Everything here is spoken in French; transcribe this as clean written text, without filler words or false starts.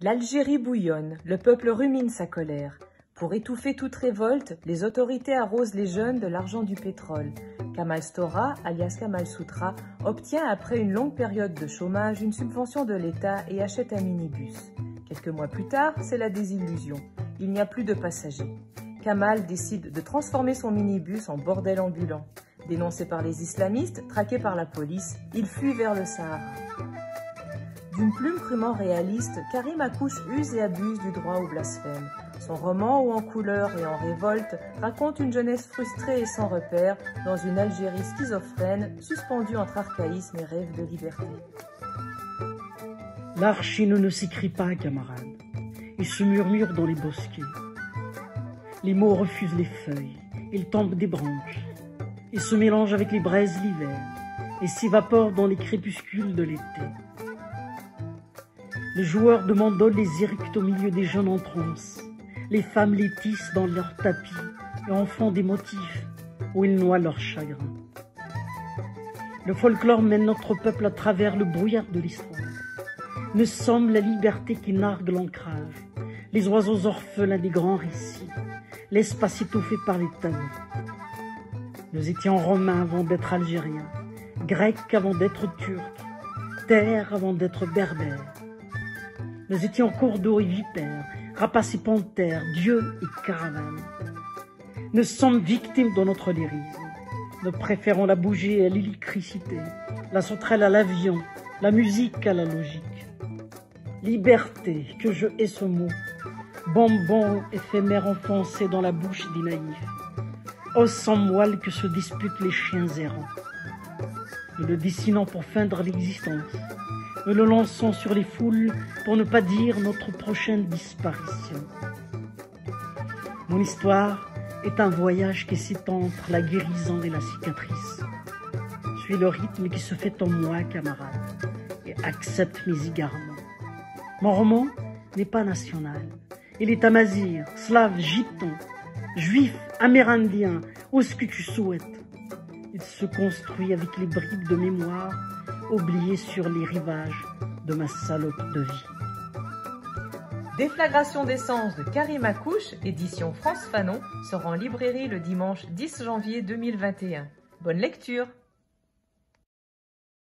L'Algérie bouillonne, le peuple rumine sa colère. Pour étouffer toute révolte, les autorités arrosent les jeunes de l'argent du pétrole. Kamal Stora, alias Kamal Soutra, obtient après une longue période de chômage une subvention de l'État et achète un minibus. Quelques mois plus tard, c'est la désillusion. Il n'y a plus de passagers. Kamal décide de transformer son minibus en bordel ambulant. Dénoncé par les islamistes, traqué par la police, il fuit vers le Sahara. D'une plume crûment réaliste, Karim Akouche use et abuse du droit au blasphème. Son roman, haut en couleurs et en révolte, raconte une jeunesse frustrée et sans repère dans une Algérie schizophrène, suspendue entre archaïsme et rêve de liberté. L'archine ne s'écrit pas, camarades. Il se murmure dans les bosquets. Les mots refusent les feuilles. Ils tombent des branches. Ils se mélangent avec les braises l'hiver et s'évaporent dans les crépuscules de l'été. Les joueurs de mandole les éructent au milieu des jeunes en transe. Les femmes les tissent dans leurs tapis et en font des motifs où ils noient leur chagrin. Le folklore mène notre peuple à travers le brouillard de l'histoire. Nous sommes la liberté qui nargue l'ancrage, les oiseaux orphelins des grands récits, l'espace étouffé par les tabous. Nous étions romains avant d'être algériens, grecs avant d'être turcs, terres avant d'être berbères. Nous étions cours d'eau et vipères, rapaces et panthères, dieux et caravanes. Nous sommes victimes de notre lyrisme. Nous préférons la bougie à l'électricité, la sauterelle à l'avion, la musique à la logique. Liberté, que je hais ce mot, bonbon éphémère enfoncé dans la bouche des naïfs, os sans moelle que se disputent les chiens errants. Nous le dessinons pour feindre l'existence. Nous le lançons sur les foules pour ne pas dire notre prochaine disparition. Mon histoire est un voyage qui s'étend entre la guérison et la cicatrice. Suis le rythme qui se fait en moi, camarade, et accepte mes égarements. Mon roman n'est pas national. Il est amazigh, slave, gitan, juif, amérindien, ou ce que tu souhaites. Il se construit avec les bribes de mémoire oubliées sur les rivages de ma salope de vie. Déflagration d'essence de Karim Akouche, édition France Fanon, sort en librairie le dimanche 10 janvier 2021. Bonne lecture!